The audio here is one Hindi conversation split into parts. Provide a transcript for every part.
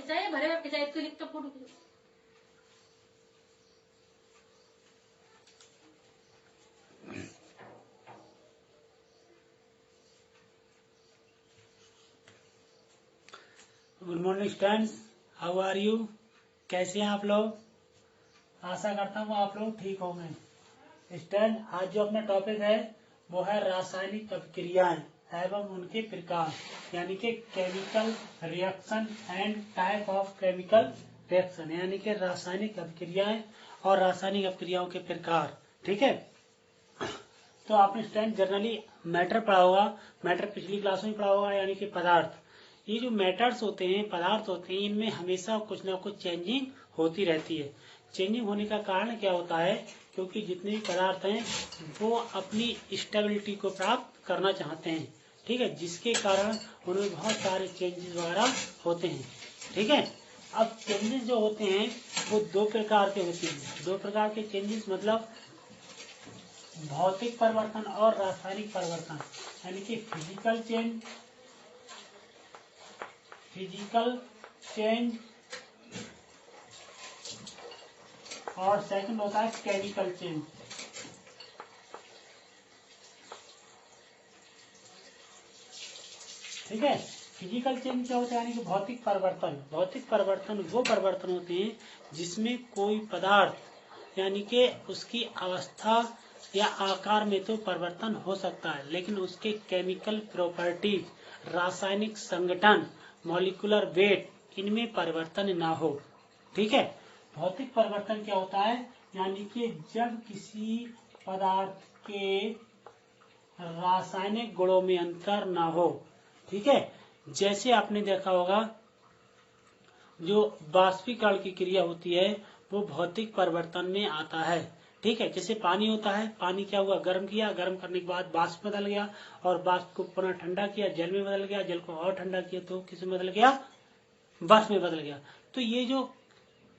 खिंचाए भरे हुए खिंचाए तो लिख तो फोटो खींचो। Good morning students, how are you? कैसे हैं आप लोग? आशा करता हूँ आप लोग ठीक होंगे। स्टूडेंट, आज जो अपना टॉपिक है वो है रासायनिक अभिक्रियाएं एवं उनके प्रकार, यानी कि chemical reaction and type of chemical reaction, यानी कि रासायनिक अभिक्रियाएं और रासायनिक अभिक्रियाओं के प्रकार। ठीक है, तो आपने स्टूडेंट जनरली मैटर पढ़ा होगा, मैटर पिछली क्लास में पढ़ा होगा, यानी कि पदार्थ। ये जो मैटर्स होते हैं, पदार्थ होते हैं, इनमें हमेशा कुछ ना कुछ चेंजिंग होती रहती है। चेंजिंग होने का कारण क्या होता है? क्योंकि जितने भी पदार्थ हैं वो अपनी स्टेबिलिटी को प्राप्त करना चाहते हैं। ठीक है, जिसके कारण उनमें बहुत सारे चेंजेस वगैरह होते हैं। ठीक है, अब चेंजेस जो होते हैं वो दो प्रकार के होते हैं। दो प्रकार के चेंजेस मतलब भौतिक परिवर्तन और रासायनिक परिवर्तन, यानी कि फिजिकल चेंज और सेकंड होता है केमिकल चेंज। ठीक है, फिजिकल चेंज क्या होता है? यानी कि भौतिक परिवर्तन। भौतिक परिवर्तन वो परिवर्तन होते हैं जिसमें कोई पदार्थ यानी कि उसकी अवस्था या आकार में तो परिवर्तन हो सकता है, लेकिन उसके केमिकल प्रॉपर्टीज, रासायनिक संगठन, मॉलिक्यूलर वेट, इनमें परिवर्तन ना हो। ठीक है, भौतिक परिवर्तन क्या होता है? यानी कि जब किसी पदार्थ के रासायनिक गुणों में अंतर ना हो। ठीक है, जैसे आपने देखा होगा जो बाष्पीकरण की क्रिया होती है वो भौतिक परिवर्तन में आता है। ठीक है, जैसे पानी होता है, पानी क्या हुआ? गर्म किया, गर्म करने के बाद बाष्प बदल गया, और बाष्प को पुनः ठंडा किया, जल में बदल गया, जल को और ठंडा किया तो किस में बदल गया? बर्फ में बदल गया। तो ये जो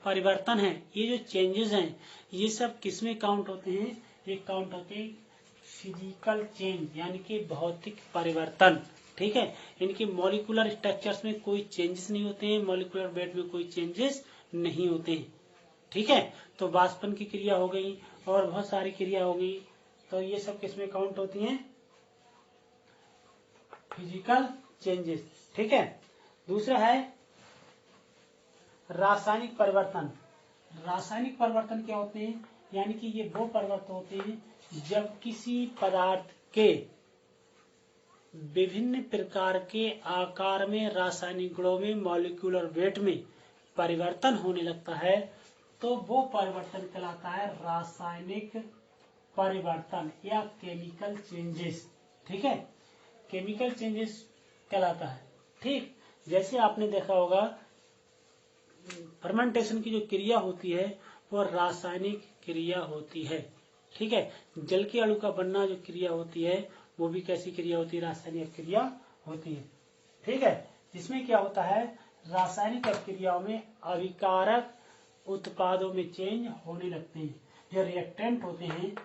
परिवर्तन है, ये जो चेंजेस हैं, ये सब किस में काउंट होते हैं? ये काउंट होते हैं फिजिकल चेंज, यानी कि भौतिक परिवर्तन। ठीक है, इनके मॉलिक्यूलर स्ट्रक्चर्स में कोई चेंजेस नहीं होते हैं, मॉलिक्यूलर वेट में कोई चेंजेस नहीं होते हैं। ठीक है, तो वाष्पन की क्रिया हो गई और बहुत सारी क्रिया हो गई, तो ये सब किस में काउंट होती हैं? Physical changes. ठीक है, दूसरा है रासायनिक परिवर्तन। रासायनिक परिवर्तन क्या होते हैं? यानी कि ये वो परिवर्तन होते हैं जब किसी पदार्थ के विभिन्न प्रकार के आकार में, रासायनिक गुणों में, मॉलिक्यूलर वेट में परिवर्तन होने लगता है, तो वो परिवर्तन कहलाता है रासायनिक परिवर्तन या केमिकल चेंजेस। ठीक है, केमिकल चेंजेस कहलाता है। ठीक, जैसे आपने देखा होगा फर्मेंटेशन की जो क्रिया होती है वो रासायनिक क्रिया होती है। ठीक है, जल के अणु का बनना जो क्रिया होती है वो भी कैसी क्रिया होती है? रासायनिक क्रिया होती है। ठीक है, जिसमें क्या होता है? रासायनिक क्रियाओं में अभिकारक उत्पादों में चेंज होने लगते हैं। जो रिएक्टेंट होते हैं,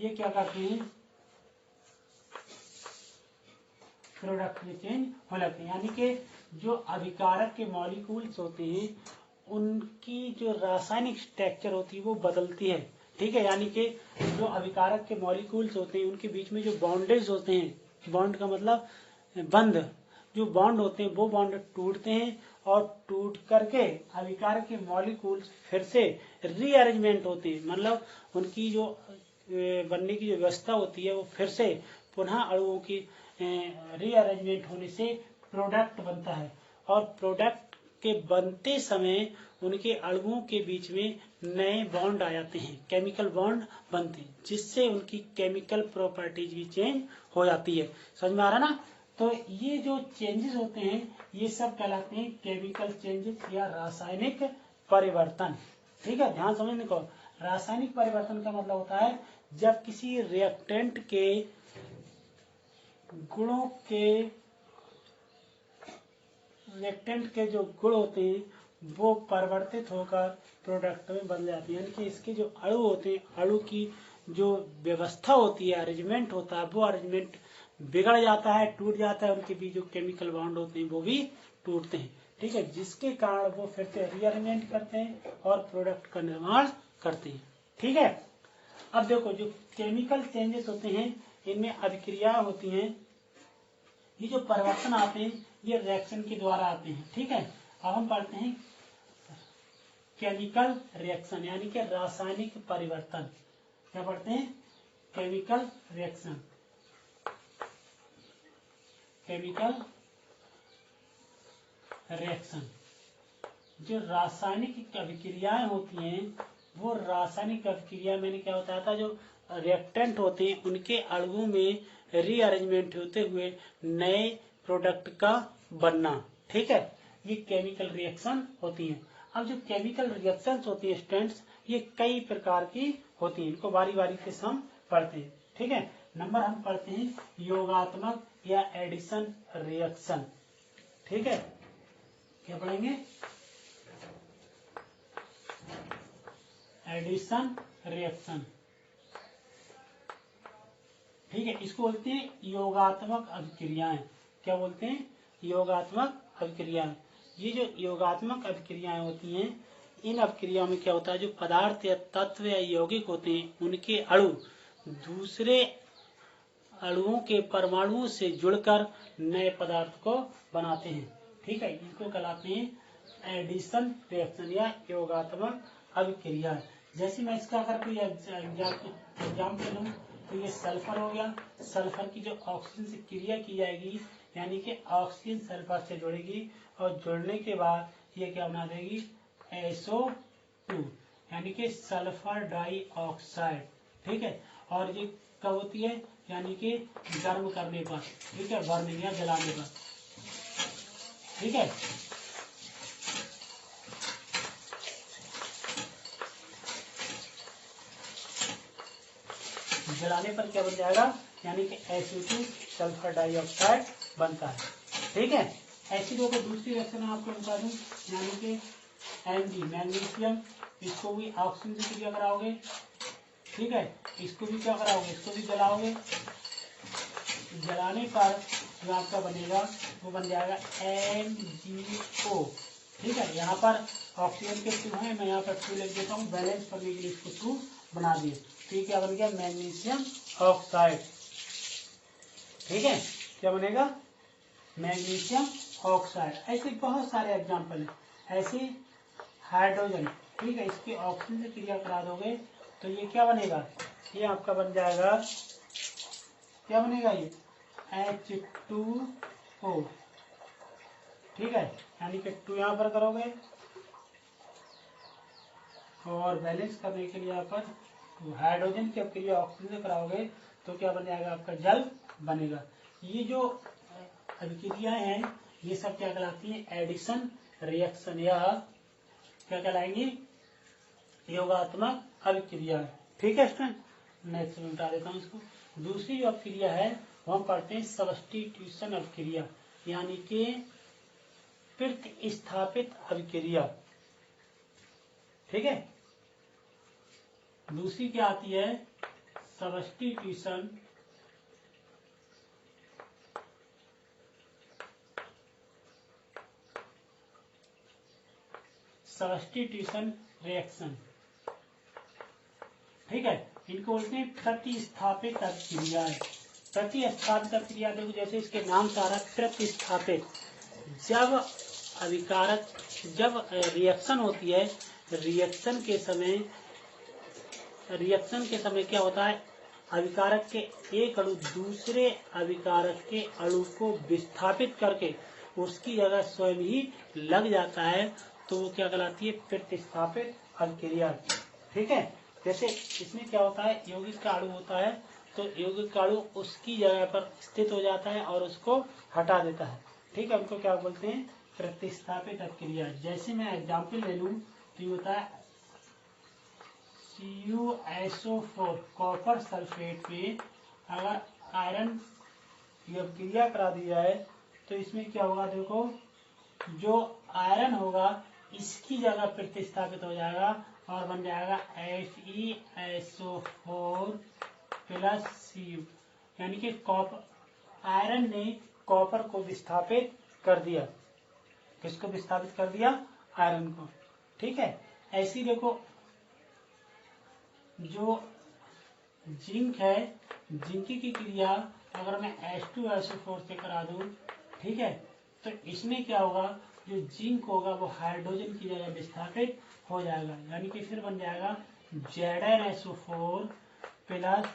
ये क्या करते हैं? प्रोडक्ट में चेंज होने लगते हैं, यानी कि जो अभिकारक के मॉलिक्यूल्स होते हैं उनकी जो रासायनिक स्ट्रक्चर होती है वो बदलती है। ठीक है, यानी कि जो अभिकारक के मॉलिक्यूल्स होते हैं उनके बीच में जो बॉन्डेज होते हैं, बॉन्ड का मतलब बंध, जो बॉन्ड होते हैं वो बॉन्ड टूटते हैं और टूट करके अभिकारक के मॉलिक्यूल्स फिर से रीअरेंजमेंट होते हैं, मतलब उनकी जो बनने की जो व्यवस्था होती है वो फिर से पुनः अणुओं की रीअरेंजमेंट होने से प्रोडक्ट बनता है। और प्रोडक्ट के बनते समय उनके अणुओं के बीच में नए बॉन्ड आ जाते हैं, केमिकल बॉन्ड बनते हैं, जिससे उनकी केमिकल प्रॉपर्टीज भी चेंज हो जाती है। समझ में आ रहा ना? तो ये जो चेंजेस होते हैं ये सब कहलाते हैं केमिकल चेंजेस या रासायनिक परिवर्तन। ठीक है, ध्यान समझने को। रासायनिक परिवर्तन का मतलब होता है जब किसी रिएक्टेंट के गुणों के, रिएक्टेंट के जो गुण होते हैं वो परिवर्तित होकर प्रोडक्ट में बदल जाती है, यानी कि इसके जो अणु होते हैं, अणु की जो व्यवस्था होती है, अरेंजमेंट होता है, वो अरेंजमेंट बिगड़ जाता है, टूट जाता है, उनके बीच जो केमिकल बॉन्ड होते हैं वो भी टूटते हैं। ठीक है, जिसके कारण वो फिर से रीअरेंजमेंट करते हैं और प्रोडक्ट का निर्माण करते हैं। ठीक है, अब देखो जो केमिकल चेंजेस होते हैं इनमें अभिक्रियाएं होती हैं, ये जो परिवर्तन आते हैं ये रिएक्शन के द्वारा आते हैं। ठीक है, अब हम पढ़ते हैं केमिकल रिएक्शन यानी कि रासायनिक परिवर्तन। क्या पढ़ते हैं? Chemical reaction. केमिकल रिएक्शन जो रासायनिक अभिक्रियाएं होती हैं वो रासायनिक अभिक्रिया में क्या होता था, जो रिएक्टेंट होते हैं उनके अणुओं में रीअरेंजमेंट होते हुए नए प्रोडक्ट का बनना। ठीक है, ये केमिकल रिएक्शन होती हैं। अब जो केमिकल रिएक्शंस होती है स्टूडेंट्स, ये कई प्रकार की होती हैं, इनको बारी बारी से हम पढ़ते हैं। ठीक है, नंबर हम पढ़ते हैं योगात्मक या एडिशन रिएक्शन। ठीक है, क्या पढ़ेंगे? Addition reaction. ठीक है, इसको बोलते हैं योगात्मक अभिक्रियाएं। क्या बोलते हैं? योगात्मक अभिक्रियाएं। ये जो योगात्मक अभिक्रियाएं होती हैं, इन अभिक्रियाओं में क्या होता है, जो पदार्थ या तत्व या यौगिक होते हैं उनके अणु दूसरे अणुओं के परमाणुओं से जुड़कर नए पदार्थ को बनाते हैं। ठीक है, इनको कहलाते हैं एडिशन रिएक्शन या योगात्मक अभिक्रिया। जैसे मैं इसका अगर कोई एग्जाम्पल लूं तो ये सल्फर हो गया। सल्फर की जो ऑक्सीजन से क्रिया की जाएगी यानी कि ऑक्सीजन सल्फर से जुड़ेगी और जुड़ने के बाद ये क्या बना देगी, SO2 यानी कि सल्फर डाइऑक्साइड। ठीक है, और ये कब होती है, यानी कि गर्म करने पर। ठीक है, बर्निंग या जलाने पर। ठीक है, जलाने पर क्या बन जाएगा, यानी कि SO2 सल्फर डाइऑक्साइड बनता है। ठीक है, ऐसी दो को दूसरी रिएक्शन आपको बता दूं, यानी कि Mg मैग्नीशियम, इसको भी ऑक्सीजन से क्रिया कराओगे। ठीक है, इसको भी क्या कराओगे, इसको भी जलाओगे। जलाने पर जो आपका बनेगा वो बन जाएगा MgO। ठीक है, यहाँ पर ऑक्सीजन के 2 हैं, मैं यहाँ पर 2 लिख देता हूँ, बैलेंस करने के लिए इसको 2 बना दिए। तो ये क्या बन गया, मैग्नीशियम ऑक्साइड। ठीक है, क्या बनेगा, मैग्नीशियम ऑक्साइड। ऐसे बहुत सारे एग्जाम्पल है। ऐसे हाइड्रोजन, ठीक है, इसकी ऑक्सीजन से क्रिया करा दोगे तो ये क्या बनेगा, ये आपका बन जाएगा, क्या बनेगा, ये H2O। ठीक है, यानी कि 2 यहाँ पर करोगे और बैलेंस करने के लिए यहाँ पर हाइड्रोजन की क्रिया ऑक्सीजन से कराओगे तो क्या बन जाएगा, आपका जल बनेगा। ये जो अभिक्रियाएं हैं ये सब क्या कहलाती हैं, एडिशन रिएक्शन या क्या कहलाएंगी, योगात्मक अभिक्रिया। ठीक है स्टूडेंट, नेक्स्ट में बता देता हूँ इसको। दूसरी जो अभिक्रिया है वो हम पढ़ते हैं सब्स्टिट्यूशन अभिक्रिया यानी कि प्रतिस्थापित अभिक्रिया। ठीक है, दूसरी क्या आती है, सब्स्टिट्यूशन रिएक्शन। ठीक है, इनको बोलते हैं प्रतिस्थापित अभिक्रिया। प्रतिस्थापित अभिक्रिया देखो, जैसे इसके नाम से आ रहा है प्रतिस्थापित। जब रिएक्शन होती है, रिएक्शन के समय क्या होता है, अभिकारक के एक अणु दूसरे अभिकारक के अणु को विस्थापित करके उसकी जगह स्वयं ही लग जाता है, तो वो क्या कहलाती है, प्रतिस्थापित अभिक्रिया। ठीक है, जैसे इसमें क्या होता है, यौगिक का अणु होता है तो यौगिक का अणु उसकी जगह पर स्थित हो जाता है और उसको हटा देता है। ठीक है, उनको क्या बोलते हैं, प्रतिस्थापित अभिक्रिया। जैसे मैं एग्जाम्पल ले लूं तो ये होता है CuSO4 कॉपर सल्फेट में अगर आयरन की अभिक्रिया करा दी जाए तो इसमें क्या होगा, देखो जो आयरन होगा इसकी जगह प्रतिस्थापित हो जाएगा और बन जाएगा FeSO4 + Cu यानी कि आयरन ने कॉपर को विस्थापित कर दिया। किसको विस्थापित कर दिया? आयरन को। ठीक है, ऐसी देखो जो जिंक है, जिंक की क्रिया अगर मैं H2SO4 से करा दूं, ठीक है, तो इसमें क्या होगा, जो जिंक होगा वो हाइड्रोजन की जगह विस्थापित हो जाएगा, यानी कि फिर बन जाएगा ZnSO4 प्लस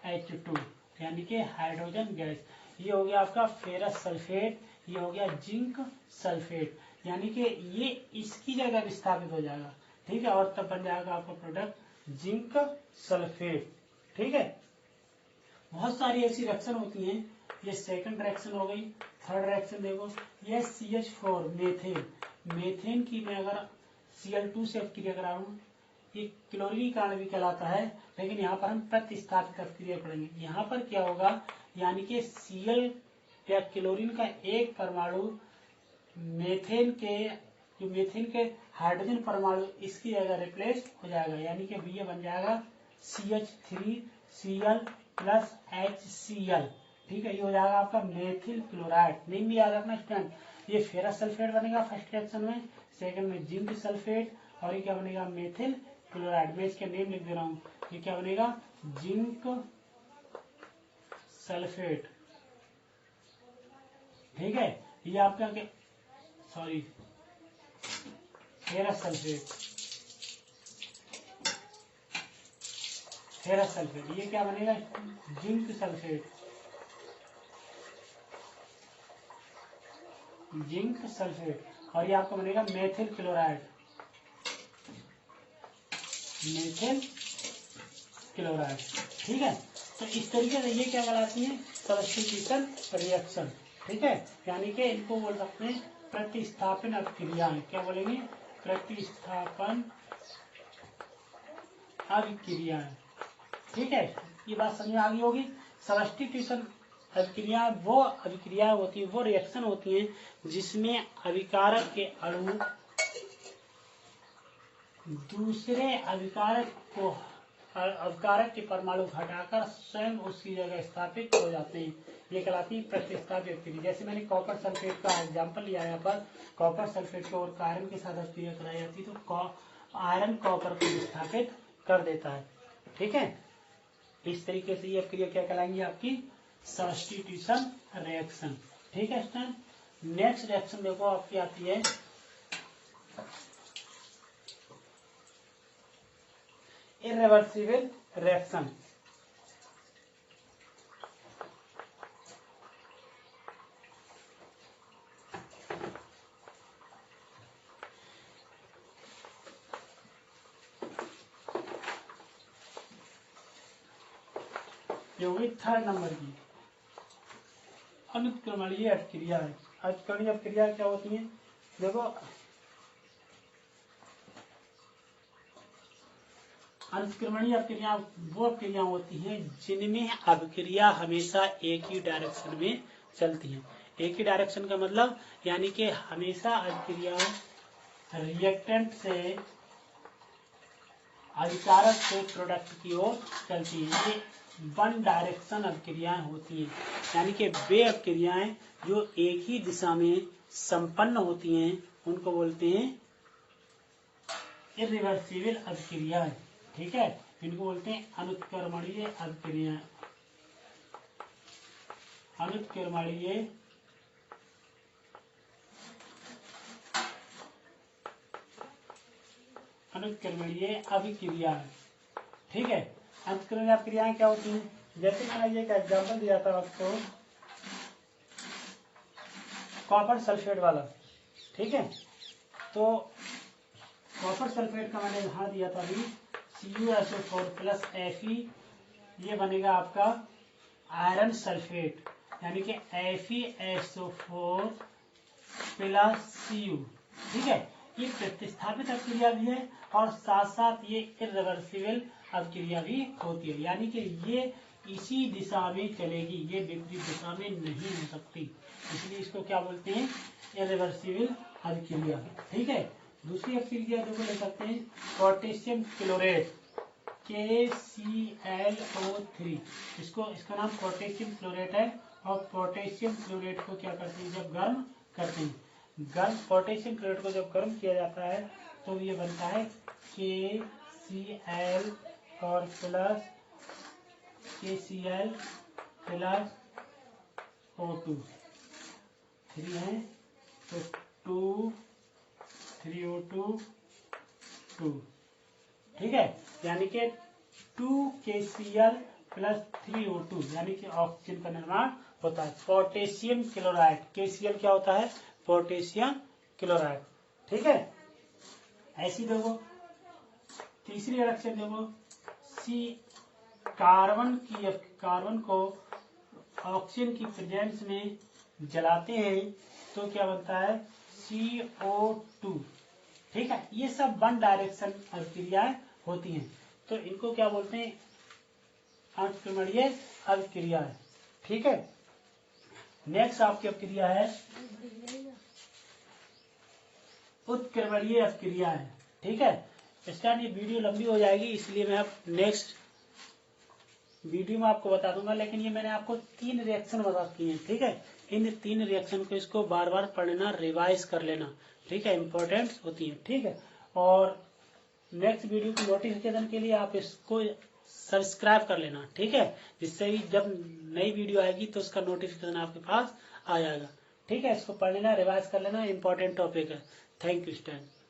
H2, यानी कि हाइड्रोजन गैस। ये हो गया आपका फेरस सल्फेट, ये हो गया जिंक सल्फेट, यानी कि ये इसकी जगह विस्थापित हो जाएगा। ठीक है, और तब बन जाएगा आपका प्रोडक्ट जिंक सल्फेट। ठीक है, बहुत सारी ऐसी रिएक्शन होती हैं। ये सेकंड रिएक्शन हो गई। थर्ड रिएक्शन देखो, ये CH4 मेथेन, मेथेन की मैं अगर Cl2 से क्रिया कराऊं, ये क्लोरीन कारण भी कहलाता है, लेकिन यहाँ पर हम प्रतिस्थापित क्रिया करेंगे। यहाँ पर क्या होगा, यानी कि Cl या क्लोरीन का एक परमाणु मेथेन के हाइड्रोजन परमाणु इसकी जगह रिप्लेस हो जाएगा, यानी कि ये बन जाएगा CH3Cl प्लस HCl। ठीक है, ये हो जाएगा आपका मेथिल क्लोराइड। नेम भी याद रखना स्टूडेंट। ये फेरस सल्फेट बनेगा फर्स्ट रिएक्शन में, सेकंड में जिंक सल्फेट, और ये क्या बनेगा, मेथिल क्लोराइड। मैं इसके नेम लिख दे रहा हूँ, ये क्या बनेगा, जिंक सल्फेट। ठीक है, ये आपका sorry ferrous sulphate, ferrous sulphate. ये क्या बनेगा, जिंक सल्फेट, जिंक सल्फेट। और ये आपका बनेगा मेथिल क्लोराइड, मेथिल क्लोराइड। ठीक है, तो इस तरीके से ये क्या कहलाती है, सब्स्टिट्यूशन रिएक्शन। ठीक है, यानी कि इनको बोल सकते हैं प्रतिस्थापन अभिक्रियाएं। क्या बोलेंगे, प्रतिस्थापन अभिक्रियाएं। ठीक है, ये बात समझ में आ गई होगी। सब्स्टिट्यूशन अभिक्रिया वो अभिक्रिया होती है, वो रिएक्शन होती है जिसमें अभिकारक के अणु दूसरे अभिकारक के परमाणु हटाकर स्वयं उसकी जगह स्थापित हो जाते हैं। ये कहलाती है प्रतिस्थापन अभिक्रिया। जैसे मैंने कॉपर सल्फेट का एग्जांपल लिया है, यहाँ पर कॉपर सल्फेट को और आयरन के साथ अभिक्रिया कराई जाती है, तो आयरन कॉपर को विस्थापित कर देता है। ठीक है, इस तरीके से ये क्रिया क्या कहलाएंगी, आपकी सब्स्टिट्यूशन रिएक्शन। ठीक है स्टूडेंट, नेक्स्ट रिएक्शन देखो आपकी आती है इरिवर्सिबल रिएक्शन। ये होगी थर्ड नंबर की अनुत्क्रमणीय अभिक्रिया है। अनुत्क्रमणीय अभिक्रिया क्या होती है, देखो अनुत्क्रमणीय अभिक्रिया वो अभिक्रिया होती हैं जिनमें अभिक्रिया हमेशा एक ही डायरेक्शन में चलती है। एक ही डायरेक्शन का मतलब यानी कि हमेशा अभिक्रिया रिएक्टेंट से अभिकारक से प्रोडक्ट की ओर चलती है। ये वन डायरेक्शन अभिक्रियाएं होती हैं, यानी कि वे अभिक्रियाएं जो एक ही दिशा में संपन्न होती हैं उनको बोलते हैं इरिवर्सिबल अभिक्रियाएं। ठीक है, इनको बोलते हैं अनुत्क्रमणीय अभिक्रियाएं। अनुत्क्रमणीय अनुत्क्रमणीय अभिक्रिया। ठीक है, अनुत्क्रमणीय अभिक्रियाएं क्या होती हैं, जैसे मैंने ये एक एग्जाम्पल दिया था आपको कॉपर सल्फेट वाला। ठीक है, तो कॉपर सल्फेट का मैंने यहाँ दिया था अभी CuSO4 प्लस Fe, ये बनेगा आपका आयरन सल्फेट, यानी कि FeSO4 प्लस Cu। ठीक है, ये प्रतिस्थापित अभिक्रिया भी है और साथ साथ ये इरिवर्सिबल अभिक्रिया भी होती है, यानी कि ये इसी दिशा में चलेगी, ये विपरीत दिशा में नहीं हो सकती, इसलिए इसको क्या बोलते हैं, इरिवर्सिबल अभिक्रिया। ठीक है, दूसरी अभिक्रिया देखो ले सकते हैं पोटेशियम क्लोरेट KClO3, इसका नाम पोटेशियम क्लोरेट है और पोटेशियम क्लोराइड को क्या करते हैं, जब गर्म करते हैं, गर्म पोटेशियम क्लोराइड को जब गर्म किया जाता है तो ये बनता है KCl और प्लस KCl प्लस O2, 3 है तो 2 3O2 2, ठीक है, यानी कि 2KCl प्लस 3O2 यानी कि ऑक्सीजन का निर्माण होता है। पोटेशियम क्लोराइड, KCl क्या होता है, पोटेशियम क्लोराइड, ठीक है। ऐसी देखो तीसरी रिएक्शन देखो, सी कार्बन को ऑक्सीजन की प्रेजेंस में जलाते हैं तो क्या बनता है, CO2, ठीक है। ये सब वन डायरेक्शन अभिक्रियाएं होती हैं, तो इनको क्या बोलते हैं, अंतक्रमणीय अभिक्रिया है, ठीक है। नेक्स्ट आपकी अभिक्रिया है उत्क्रमणीय अभिक्रिया है, ठीक है। इसका ये वीडियो लंबी हो जाएगी इसलिए मैं अब नेक्स्ट वीडियो में आपको बता दूंगा, लेकिन ये मैंने आपको 3 रिएक्शन बता किए हैं, ठीक है। इन 3 रिएक्शन को इसको बार बार पढ़ लेना, रिवाइज कर लेना, ठीक है, इंपॉर्टेंट होती है, ठीक है। और नेक्स्ट वीडियो की नोटिफिकेशन के लिए आप इसको सब्सक्राइब कर लेना, ठीक है, जिससे ही जब नई वीडियो आएगी तो उसका नोटिफिकेशन आपके पास आ जाएगा, ठीक है। इसको पढ़ लेना, रिवाइज कर लेना, इंपॉर्टेंट टॉपिक है। Thank you student.